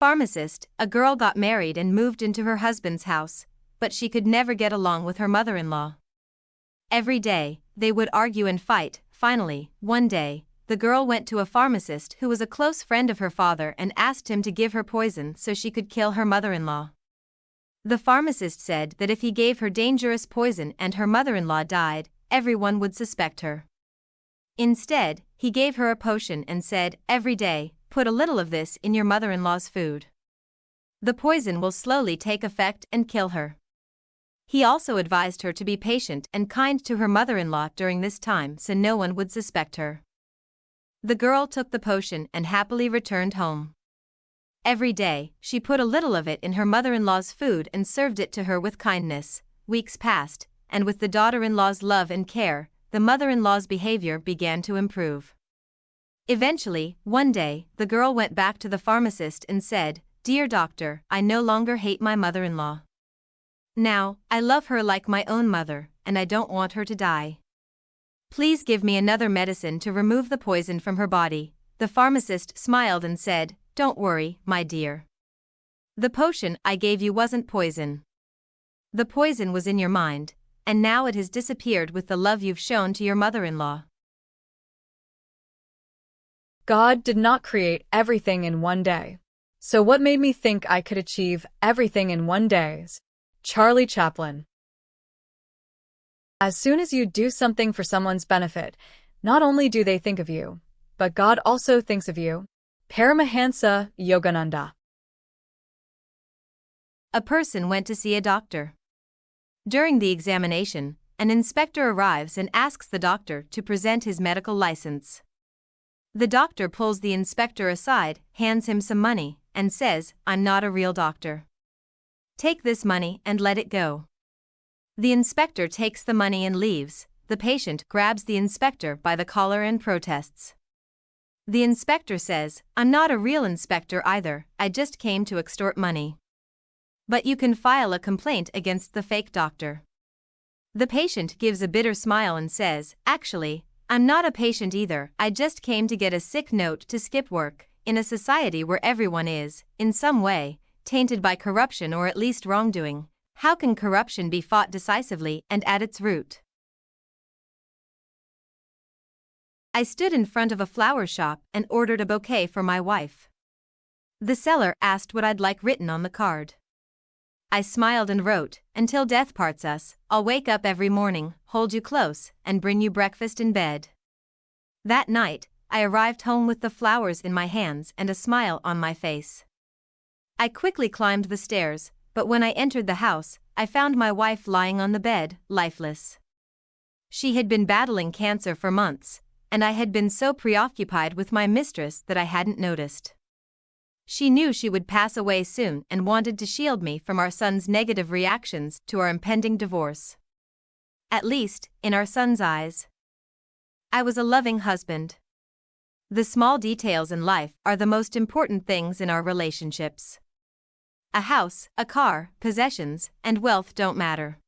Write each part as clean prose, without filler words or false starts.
Pharmacist, a girl got married and moved into her husband's house, but she could never get along with her mother-in-law. Every day, they would argue and fight. Finally, one day, the girl went to a pharmacist who was a close friend of her father and asked him to give her poison so she could kill her mother-in-law. The pharmacist said that if he gave her dangerous poison and her mother-in-law died, everyone would suspect her. Instead, he gave her a potion and said, "Every day, put a little of this in your mother-in-law's food. The poison will slowly take effect and kill her." He also advised her to be patient and kind to her mother-in-law during this time so no one would suspect her. The girl took the potion and happily returned home. Every day, she put a little of it in her mother-in-law's food and served it to her with kindness. Weeks passed, and with the daughter-in-law's love and care, the mother-in-law's behavior began to improve. Eventually, one day, the girl went back to the pharmacist and said, "Dear doctor, I no longer hate my mother-in-law. Now, I love her like my own mother, and I don't want her to die. Please give me another medicine to remove the poison from her body." The pharmacist smiled and said, "Don't worry, my dear. The potion I gave you wasn't poison. The poison was in your mind, and now it has disappeared with the love you've shown to your mother-in-law." God did not create everything in one day. So what made me think I could achieve everything in one day? Charlie Chaplin. As soon as you do something for someone's benefit, not only do they think of you, but God also thinks of you. Paramahansa Yogananda. A person went to see a doctor. During the examination, an inspector arrives and asks the doctor to present his medical license. The doctor pulls the inspector aside, hands him some money, and says, "I'm not a real doctor. Take this money and let it go." The inspector takes the money and leaves. The patient grabs the inspector by the collar and protests. The inspector says, "I'm not a real inspector either, I just came to extort money. But you can file a complaint against the fake doctor." The patient gives a bitter smile and says, "Actually, I'm not a patient either, I just came to get a sick note to skip work." In a society where everyone is, in some way, tainted by corruption or at least wrongdoing, how can corruption be fought decisively and at its root? I stood in front of a flower shop and ordered a bouquet for my wife. The seller asked what I'd like written on the card. I smiled and wrote, "Until death parts us, I'll wake up every morning, hold you close, and bring you breakfast in bed." That night, I arrived home with the flowers in my hands and a smile on my face. I quickly climbed the stairs, but when I entered the house, I found my wife lying on the bed, lifeless. She had been battling cancer for months, and I had been so preoccupied with my mistress that I hadn't noticed. She knew she would pass away soon and wanted to shield me from our son's negative reactions to our impending divorce. At least, in our son's eyes, I was a loving husband. The small details in life are the most important things in our relationships. A house, a car, possessions, and wealth don't matter.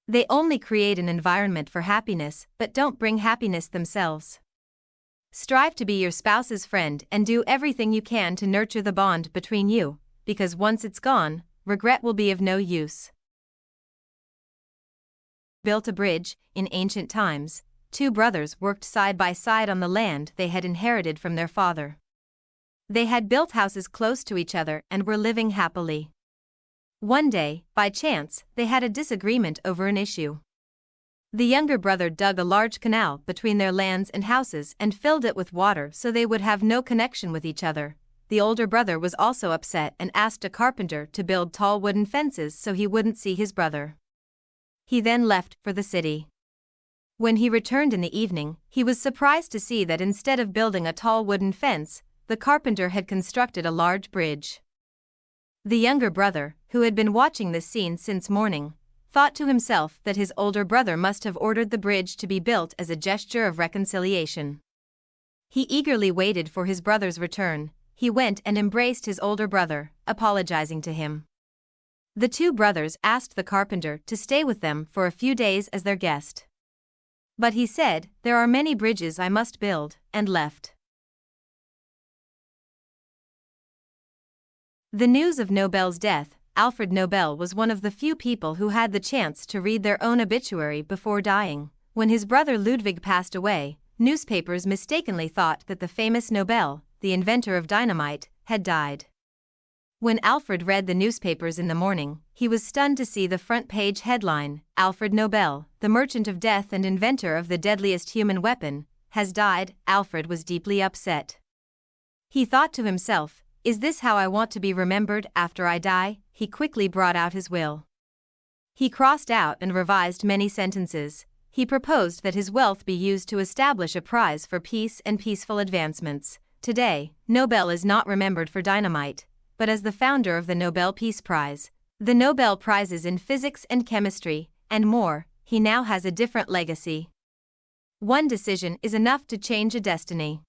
They only create an environment for happiness but don't bring happiness themselves. Strive to be your spouse's friend and do everything you can to nurture the bond between you, because once it's gone, regret will be of no use. Built a bridge. In ancient times, two brothers worked side by side on the land they had inherited from their father. They had built houses close to each other and were living happily. One day, by chance, they had a disagreement over an issue. The younger brother dug a large canal between their lands and houses and filled it with water so they would have no connection with each other. The older brother was also upset and asked a carpenter to build tall wooden fences so he wouldn't see his brother. He then left for the city. When he returned in the evening, he was surprised to see that instead of building a tall wooden fence, the carpenter had constructed a large bridge. The younger brother, who had been watching this scene since morning, thought to himself that his older brother must have ordered the bridge to be built as a gesture of reconciliation. He eagerly waited for his brother's return. He went and embraced his older brother, apologizing to him. The two brothers asked the carpenter to stay with them for a few days as their guest. But he said, "There are many bridges I must build," and left. The news of Nobel's death. Alfred Nobel was one of the few people who had the chance to read their own obituary before dying. When his brother Ludwig passed away, newspapers mistakenly thought that the famous Nobel, the inventor of dynamite, had died. When Alfred read the newspapers in the morning, he was stunned to see the front-page headline, "Alfred Nobel, the merchant of death and inventor of the deadliest human weapon, has died." Alfred was deeply upset. He thought to himself, "Is this how I want to be remembered after I die?" He quickly brought out his will. He crossed out and revised many sentences. He proposed that his wealth be used to establish a prize for peace and peaceful advancements. Today, Nobel is not remembered for dynamite, but as the founder of the Nobel Peace Prize, the Nobel Prizes in physics and chemistry, and more. He now has a different legacy. One decision is enough to change a destiny.